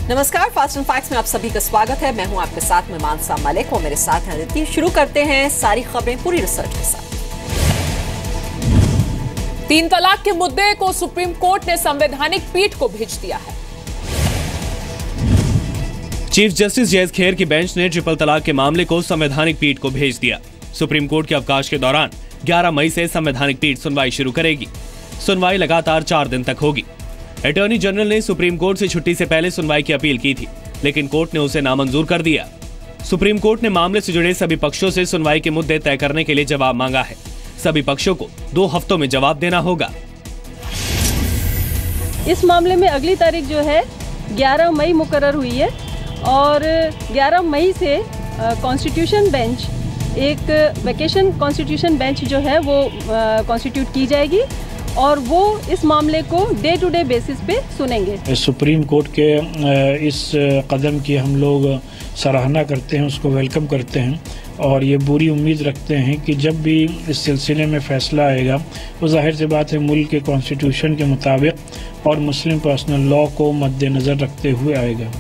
नमस्कार, fast and facts में आप सभी का स्वागत है। मैं हूं आपके साथ में मानसा मलिक और मेरे साथ हैं अदिति। शुरू करते हैं सारी खबरें पूरी रिसर्च के साथ। 3 तलाक के मुद्दे को सुप्रीम कोर्ट ने संवैधानिक पीठ को भेज दिया है। चीफ जस्टिस जैज खेर की बेंच ने ट्रिपल तलाक के मामले को संवैधानिक पीठ को भेज दिया। सुप्रीम कोर्ट के अवकाश के दौरान 11 मई से संवैधानिक पीठ सुनवाई शुरू करेगी। सुनवाई लगातार 4 दिन तक होगी। अटॉर्नी जनरल ने सुप्रीम कोर्ट से छुट्टी से पहले सुनवाई की अपील की थी, लेकिन कोर्ट ने उसे नामंजूर कर दिया। सुप्रीम कोर्ट ने मामले से जुड़े सभी पक्षों से सुनवाई के मुद्दे तय करने के लिए जवाब मांगा है। सभी पक्षों को 2 हफ्तों में जवाब देना होगा। इस मामले में अगली तारीख जो है 11 मई मुकर्रर हुई है और 11 मई से कॉन्स्टिट्यूशन बेंच, एक वेकेशन कॉन्स्टिट्यूशन बेंच जो है वो कॉन्स्टिट्यूट की जाएगी और वो इस मामले को डे टू डे बेसिस पे सुनेंगे। सुप्रीम कोर्ट के इस कदम की हम लोग सराहना करते हैं, उसको वेलकम करते हैं और ये पूरी उम्मीद रखते हैं कि जब भी इस सिलसिले में फैसला आएगा वो जाहिर सी बात है मुल्क के कॉन्स्टिट्यूशन के मुताबिक और मुस्लिम पर्सनल लॉ को मद्देनजर रखते हुए आएगा।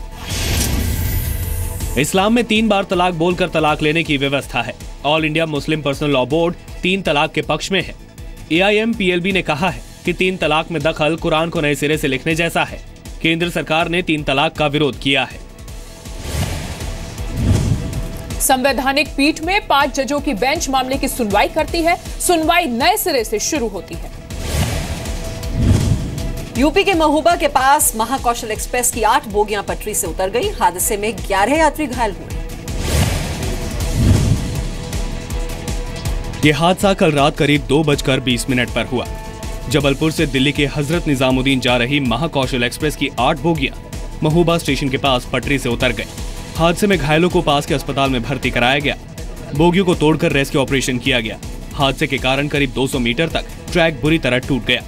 इस्लाम में 3 बार तलाक बोलकर तलाक लेने की व्यवस्था है। All India Muslim personal law board 3 तलाक के पक्ष में है। AIMPLB ने कहा है कि 3 तलाक में दखल कुरान को नए सिरे से लिखने जैसा है। केंद्र सरकार ने 3 तलाक का विरोध किया है। संवैधानिक पीठ में 5 जजों की बेंच मामले की सुनवाई करती है। सुनवाई नए सिरे से शुरू होती है। यूपी के महोबा के पास महाकौशल एक्सप्रेस की 8 बोगियां पटरी से उतर गई। हादसे में 11 यात्री घायल हुए। ये हादसा कल रात करीब 2:20 पर हुआ। जबलपुर से दिल्ली के हजरत निजामुद्दीन जा रही महाकौशल एक्सप्रेस की 8 बोगियां महोबा स्टेशन के पास पटरी से उतर गई। हादसे में घायलों को पास के अस्पताल में भर्ती कराया गया। बोगियों को तोड़कर रेस्क्यू ऑपरेशन किया गया। हादसे के कारण करीब 200 मीटर तक ट्रैक बुरी तरह टूट गया।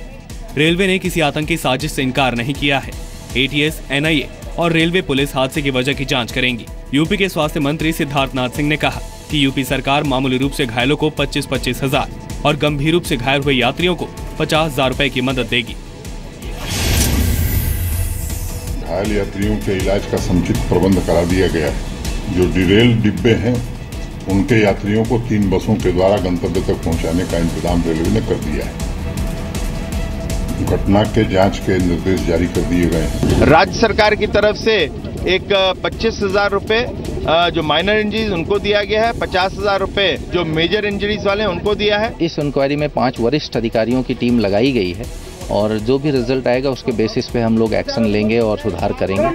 रेलवे ने किसी आतंकी साजिश से इनकार नहीं किया है। ATS, NIA और रेलवे पुलिस हादसे की वजह की जांच करेंगी। यूपी के स्वास्थ्य मंत्री सिद्धार्थनाथ सिंह ने कहा कि यूपी सरकार मामूली रूप से घायलों को 25-25 हजार और गंभीर रूप से घायल हुए यात्रियों को 50,000 रुपए की मदद देगी। घायल यात्रियों के इलाज का समुचित प्रबंध करा दिया गया है। जो डिरेल डिब्बे हैं उनके यात्रियों को 3 बसों के द्वारा गंतव्य तक पहुंचाने का इंतजाम रेलवे ने कर दिया है। घटना के जांच के निर्देश जारी कर दिए गए हैं। राज्य सरकार की तरफ से एक 25,000 रुपए जो माइनर इंजरीज उनको दिया गया है, 50,000 रुपए जो मेजर इंजरीज वाले हैं उनको दिया है। इस इंक्वायरी में 5 वरिष्ठ अधिकारियों की टीम लगाई गई है और जो भी रिजल्ट आएगा उसके बेसिस पे हम लोग एक्शन लेंगे और सुधार करेंगे।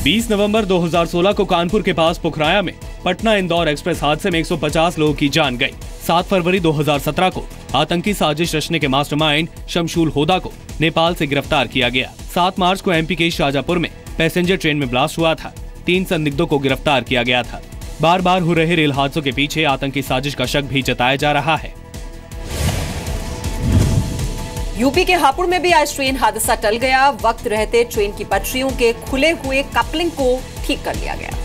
20 नवंबर 2016 को कानपुर के पास पुखराया में पटना इंदौर एक्सप्रेस हादसे में 150 लोगों की जान गई। 7 फरवरी 2017 को आतंकी साजिश रचने के मास्टरमाइंड शमशूल होदा को नेपाल से गिरफ्तार किया गया। 7 मार्च को MP के शाजापुर में पैसेंजर ट्रेन में ब्लास्ट हुआ था। 3 संदिग्धों को गिरफ्तार किया गया था। बार बार हो रहे रेल हादसों के पीछे आतंकी साजिश का शक भी जताया जा रहा है। यूपी के हापुड़ में भी आज ट्रेन हादसा टल गया। वक्त रहते ट्रेन की पटरियों के खुले हुए कपलिंग को ठीक कर लिया गया।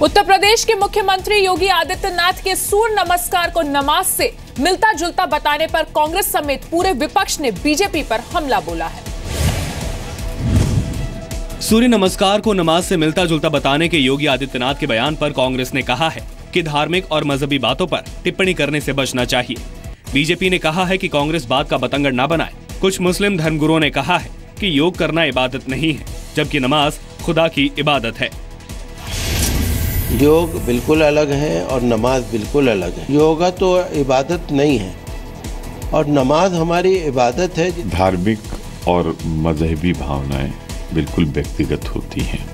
उत्तर प्रदेश के मुख्यमंत्री योगी आदित्यनाथ के सूर्य नमस्कार को नमाज से मिलता जुलता बताने पर कांग्रेस समेत पूरे विपक्ष ने बीजेपी पर हमला बोला है। सूर्य नमस्कार को नमाज से मिलता जुलता बताने के योगी आदित्यनाथ के बयान पर कांग्रेस ने कहा है कि धार्मिक और मजहबी बातों पर टिप्पणी करने से बचना चाहिए। बीजेपी ने कहा है कि कांग्रेस बात का बतंगड़ ना बनाए। कुछ मुस्लिम धर्मगुरुओं ने कहा है कि योग करना इबादत नहीं है, जबकि नमाज खुदा की इबादत है। योग बिल्कुल अलग है और नमाज बिल्कुल अलग है। योगा तो इबादत नहीं है और नमाज हमारी इबादत है। धार्मिक और मजहबी भावनाएं बिल्कुल व्यक्तिगत होती हैं।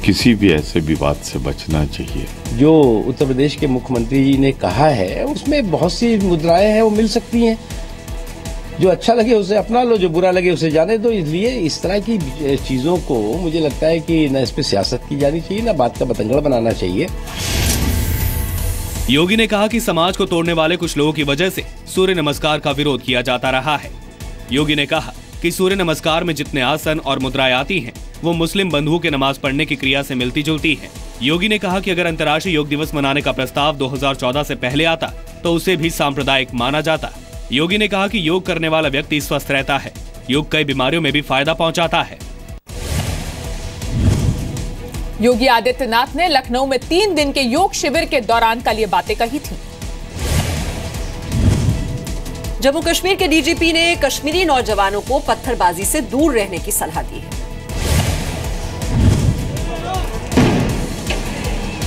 किसी भी ऐसे विवाद से बचना चाहिए। जो उत्तर प्रदेश के मुख्यमंत्री जी ने कहा है उसमें बहुत सी मुद्राएं हैं, वो मिल सकती हैं। जो अच्छा लगे उसे अपना लो, जो बुरा लगे उसे जाने दो। इसलिए इस तरह की चीजों को मुझे लगता है कि न इस पे सियासत की जानी चाहिए, न बात का बतंगड़ बनाना चाहिए। योगी ने कहा कि समाज को तोड़ने वाले कुछ लोगों की वजह से सूर्य नमस्कार का विरोध किया जाता रहा है। योगी ने कहा कि सूर्य नमस्कार में जितने आसन और मुद्राएं आती हैं, वो मुस्लिम बंधुओं के नमाज पढ़ने की क्रिया से मिलती जुलती हैं। योगी ने कहा कि अगर अंतर्राष्ट्रीय योग दिवस मनाने का प्रस्ताव 2014 से पहले आता तो उसे भी सांप्रदायिक माना जाता। योगी ने कहा कि योग करने वाला व्यक्ति स्वस्थ रहता है। योग कई बीमारियों में भी फायदा पहुंचाता है। योगी आदित्यनाथ ने लखनऊ में 3 दिन के योग शिविर के दौरान कल ये बातें कही थी। जम्मू कश्मीर के डीजीपी ने कश्मीरी नौजवानों को पत्थरबाजी से दूर रहने की सलाह दी है।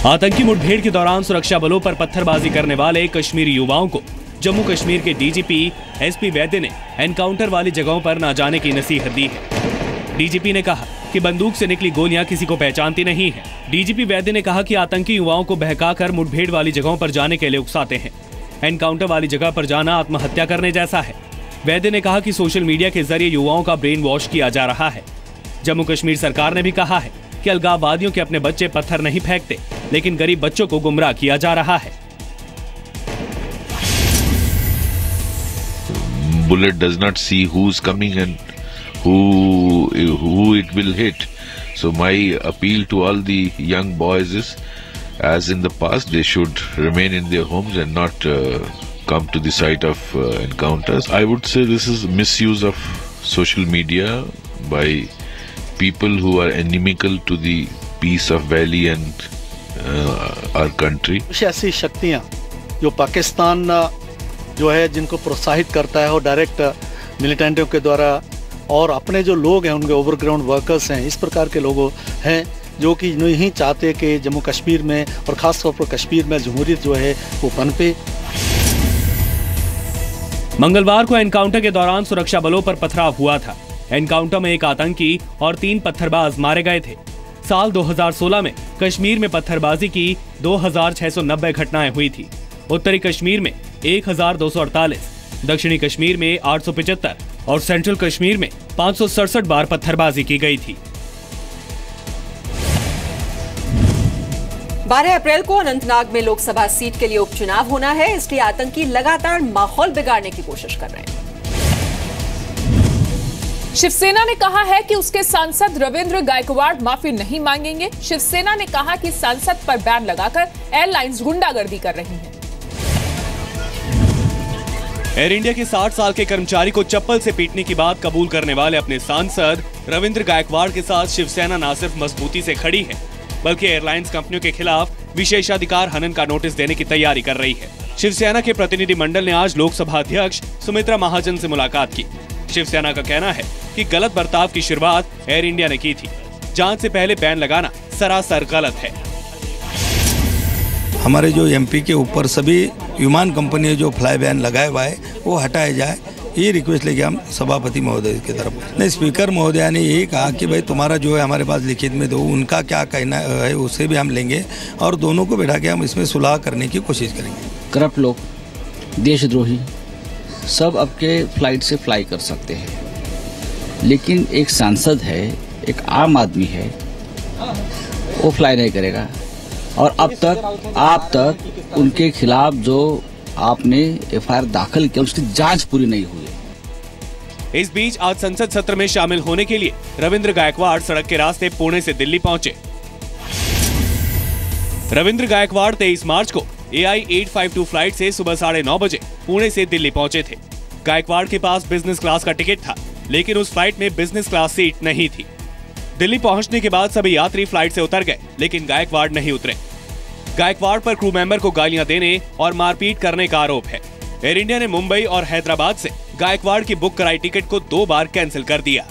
आतंकी मुठभेड़ के दौरान सुरक्षा बलों पर पत्थरबाजी करने वाले कश्मीरी युवाओं को जम्मू कश्मीर के डीजीपी एसपी वैद्य ने एनकाउंटर वाली जगहों पर न जाने की नसीहत दी है। डीजीपी ने कहा कि बंदूक से निकली गोलियां किसी को पहचानती नहीं है। डीजीपी वैद्य ने कहा कि आतंकी युवाओं को बहकाकर मुठभेड़ वाली जगहों पर जाने के लिए उकसाते हैं। एनकाउंटर वाली जगह पर जाना आत्महत्या करने जैसा है। वैद्य ने कहा कि सोशल मीडिया के जरिए युवाओं का ब्रेन वॉश किया जा रहा है। जम्मू कश्मीर सरकार ने भी कहा है कि अलगाववादियों के अपने बच्चे पत्थर नहीं फेंकते, लेकिन गरीब बच्चों को गुमराह किया जा रहा है। Bullet does not see who's coming and who it will hit. So my appeal to all the young boys is, as in the past, they should remain in their homes and not come to the site of encounters. I would say this is misuse of social media by people who are inimical to the peace of Valley and our country. ऐसी शक्तियां जो पाकिस्तान जो है जिनको प्रोत्साहित करता है और डायरेक्ट मिलिटेंटों के द्वारा, और अपने जो लोग हैं उनके ओवरग्राउंड वर्कर्स हैं, इस प्रकार के लोग हैं जो कि नहीं चाहते कि जम्मू कश्मीर में और खासतौर पर कश्मीर में जमहूरियत जो है वो पनपे। मंगलवार को एनकाउंटर के दौरान सुरक्षा बलों पर पथराव हुआ था। एनकाउंटर में एक आतंकी और 3 पत्थरबाज मारे गए थे। साल 2016 में कश्मीर में पत्थरबाजी की 2690 घटनाएं हुई थी। उत्तरी कश्मीर में 1248, दक्षिणी कश्मीर में 875 और सेंट्रल कश्मीर में 567 बार पत्थरबाजी की गई थी। 12 अप्रैल को अनंतनाग में लोकसभा सीट के लिए उपचुनाव होना है, इसलिए आतंकी लगातार माहौल बिगाड़ने की कोशिश कर रहे हैं। शिवसेना ने कहा है कि उसके सांसद रविंद्र गायकवाड़ माफी नहीं मांगेंगे। शिवसेना ने कहा कि सांसद पर बैन लगाकर एयरलाइंस गुंडागर्दी कर रही हैं। एयर इंडिया के 60 साल के कर्मचारी को चप्पल से पीटने की बात कबूल करने वाले अपने सांसद रविंद्र गायकवाड़ के साथ शिवसेना न सिर्फ मजबूती से खड़ी है, बल्कि एयरलाइंस कंपनियों के खिलाफ विशेषाधिकार हनन का नोटिस देने की तैयारी कर रही है। शिवसेना के प्रतिनिधि मंडल ने आज लोकसभा अध्यक्ष सुमित्रा महाजन से मुलाकात की। शिवसेना का कहना है कि गलत बर्ताव की शुरुआत एयर इंडिया ने की थी। जांच से पहले बैन लगाना सरासर गलत है। हमारे जो एमपी के ऊपर सभी विमान कंपनियों जो फ्लाई बैन लगाए हुआ है वो हटाया जाए, ये रिक्वेस्ट लेके हम सभापति महोदय की तरफ। नहीं, स्पीकर महोदया ने यही कहा कि भाई तुम्हारा जो है हमारे पास लिखित में दो, उनका क्या कहना है उसे भी हम लेंगे और दोनों को बैठा के हम इसमें सुलह करने की कोशिश करेंगे। करप्ट लोग, देशद्रोही सब अब के फ्लाइट से फ्लाई कर सकते हैं, लेकिन एक सांसद है, एक आम आदमी है, वो फ्लाई नहीं करेगा। और अब तक उनके खिलाफ जो आपने एफआईआर दाखिल किया उसकी जांच पूरी नहीं हुई है। इस बीच आज संसद सत्र में शामिल होने के लिए रविंद्र गायकवाड़ सड़क के रास्ते पुणे से दिल्ली पहुंचे। रविंद्र गायकवाड़ 23 मार्च को AI 852 फ्लाइट से सुबह 9:30 बजे पुणे से दिल्ली पहुंचे थे। गायकवाड़ के पास बिजनेस क्लास का टिकट था, लेकिन उस फ्लाइट में बिजनेस क्लास सीट नहीं थी। दिल्ली पहुंचने के बाद सभी यात्री फ्लाइट से उतर गए, लेकिन गायकवाड़ नहीं उतरे। गायकवाड़ पर क्रू मेंबर को गालियां देने और मारपीट करने का आरोप है। एयर इंडिया ने मुंबई और हैदराबाद से गायकवाड़ की बुक कराई टिकट को 2 बार कैंसिल कर दिया।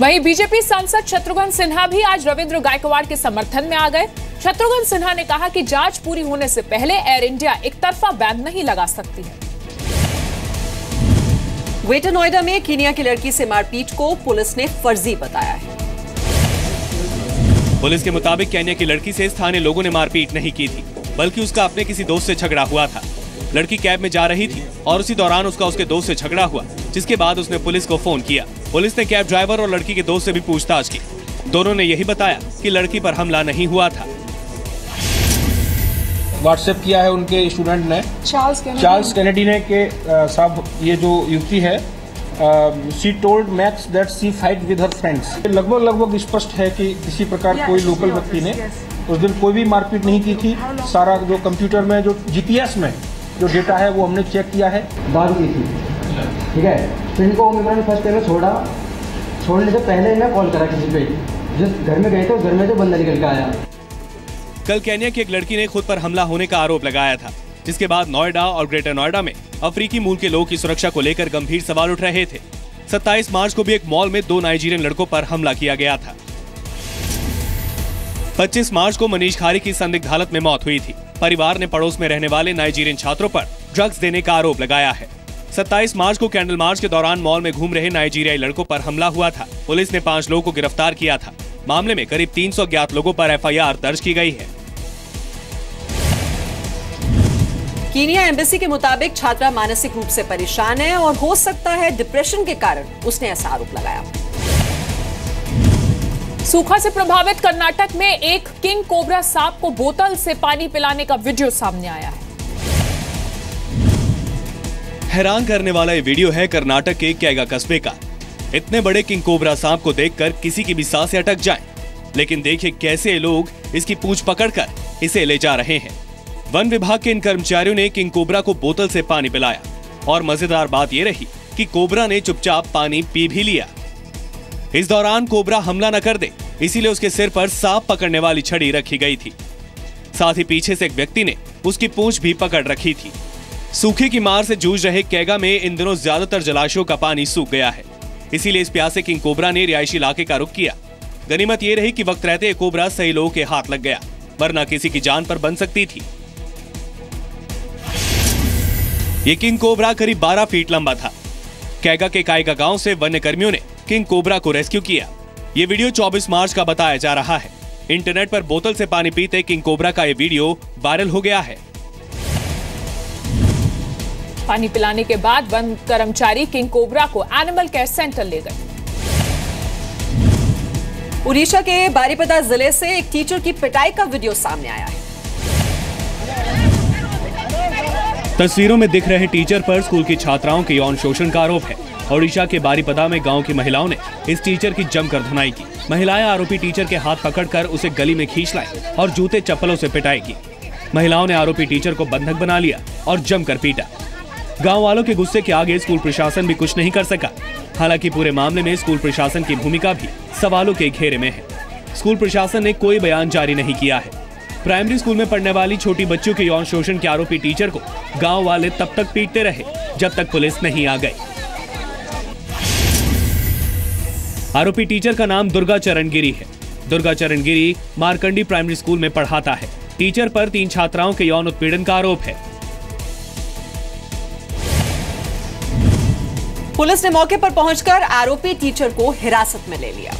वहीं बीजेपी सांसद शत्रुघ्न सिन्हा भी आज रविंद्र गायकवाड़ के समर्थन में आ गए। शत्रुघ्न सिन्हा ने कहा कि जांच पूरी होने से पहले एयर इंडिया एक तरफा बैन नहीं लगा सकती है। ग्रेटर नोएडा में कीनिया की लड़की से मारपीट को पुलिस ने फर्जी बताया है। पुलिस के मुताबिक केन्या की लड़की से स्थानीय लोगों ने मारपीट नहीं की थी, बल्कि उसका अपने किसी दोस्त से झगड़ा हुआ था। लड़की कैब में जा रही थी और उसी दौरान उसका उसके दोस्त से झगड़ा हुआ, जिसके बाद उसने पुलिस को फोन किया। पुलिस ने कैब ड्राइवर और लड़की के दोस्त से भी पूछताछ की। दोनों ने यही बताया कि लड़की पर हमला नहीं हुआ था। व्हाट्सएप किया है उनके स्टूडेंट ने, चार्ल्स कैनेडी ने, के साहब ये जो युवती है she told max that she fight with her friends. लगभग स्पष्ट है कि किसी प्रकार कोई लोकल व्यक्ति ने उस दिन कोई भी मारपीट नहीं की थी। सारा जो कंप्यूटर में जो जीपीएस में जो डेटा है वो हमने चेक किया है। दारू पी थी, ठीक है, फिर इनको उम्मीदवार ने फर्स्ट टाइम में छोड़ा, छोड़ने से पहले इन्हें कॉल करा किसी पे, जिस घर में गए थे उस घर में जो बंदा निकल के आया। कल केन्या की एक लड़की ने खुद पर हमला होने का आरोप लगाया था, जिसके बाद नोएडा और ग्रेटर नोएडा में अफ्रीकी मूल के लोगों की सुरक्षा को लेकर गंभीर सवाल उठ रहे थे। 27 मार्च को भी एक मॉल में 2 नाइजीरियन लड़कों पर हमला किया गया था। 25 मार्च को मनीष खारी की संदिग्ध हालत में मौत हुई थी। परिवार ने पड़ोस में रहने वाले नाइजीरियन छात्रों पर ड्रग्स देने का आरोप लगाया है। 27 मार्च को कैंडल मार्च के दौरान मॉल में घूम रहे नाइजीरियाई लड़कों पर हमला हुआ था। पुलिस ने 5 लोगों को गिरफ्तार किया था। मामले में करीब 300 अज्ञात लोगों पर एफआईआर दर्ज की गई है। कीनिया एम्बेसी के मुताबिक छात्रा मानसिक रूप से परेशान है और हो सकता है डिप्रेशन के कारण उसने ऐसा आरोप लगाया। सूखा से प्रभावित कर्नाटक में एक किंग कोबरा सांप को बोतल से पानी पिलाने का वीडियो सामने आया है। हैरान करने वाला ये वीडियो है कर्नाटक के कैगा कस्बे का। इतने बड़े किंग कोबरा सांप को देखकर किसी की भी सांसें अटक जाएं। लेकिन देखिए कैसे लोग इसकी पूंछ पकड़कर इसे ले जा रहे हैं। वन विभाग के इन कर्मचारियों ने किंग कोबरा को बोतल से पानी पिलाया और मजेदार बात यह रही कि कोबरा ने चुपचाप पानी पी भी लिया। इस दौरान कोबरा हमला न कर दे, इसीलिए उसके सिर पर सांप पकड़ने वाली छड़ी रखी गई थी। साथ ही पीछे से एक व्यक्ति ने उसकी पूंछ भी पकड़ रखी थी। सूखे की मार से जूझ रहे कैगा में इन दिनों ज्यादातर जलाशयों का पानी सूख गया है, इसीलिए इस प्यासे किंग कोबरा ने रिहायशी इलाके का रुख किया। गनीमत ये रही कि वक्त रहते कोबरा सही लोगों के हाथ लग गया, वरना किसी की जान पर बन सकती थी। ये किंग कोबरा करीब 12 फीट लंबा था। कैगा के कायगा गांव से वन्य कर्मियों ने किंग कोबरा को रेस्क्यू किया। ये वीडियो 24 मार्च का बताया जा रहा है। इंटरनेट पर बोतल से पानी पीते किंग कोबरा का ये वीडियो वायरल हो गया है। पानी पिलाने के बाद वन कर्मचारी किंग कोबरा को एनिमल केयर सेंटर ले गए। उड़ीसा के बारीपदा जिले से एक टीचर की पिटाई का वीडियो सामने आया है। तस्वीरों में दिख रहे टीचर पर स्कूल की छात्राओं के यौन शोषण का आरोप है। ओडिशा के बारीपदा में गांव की महिलाओं ने इस टीचर की जमकर धुनाई की। महिलाएं आरोपी टीचर के हाथ पकड़कर उसे गली में खींच लाई और जूते चप्पलों से पिटाई की। महिलाओं ने आरोपी टीचर को बंधक बना लिया और जमकर पीटा। गांव वालों के गुस्से के आगे स्कूल प्रशासन भी कुछ नहीं कर सका। हालांकि पूरे मामले में स्कूल प्रशासन की भूमिका भी सवालों के घेरे में है। स्कूल प्रशासन ने कोई बयान जारी नहीं किया है। प्राइमरी स्कूल में पढ़ने वाली छोटी बच्चियों के यौन शोषण के आरोपी टीचर को गांव वाले तब तक पीटते रहे जब तक पुलिस नहीं आ गई। आरोपी टीचर का नाम दुर्गा चरण गिरी है। दुर्गा चरण गिरी मारकंडी प्राइमरी स्कूल में पढ़ाता है। टीचर पर 3 छात्राओं के यौन उत्पीड़न का आरोप है। पुलिस ने मौके पर पहुंचकर आरोपी टीचर को हिरासत में ले लिया।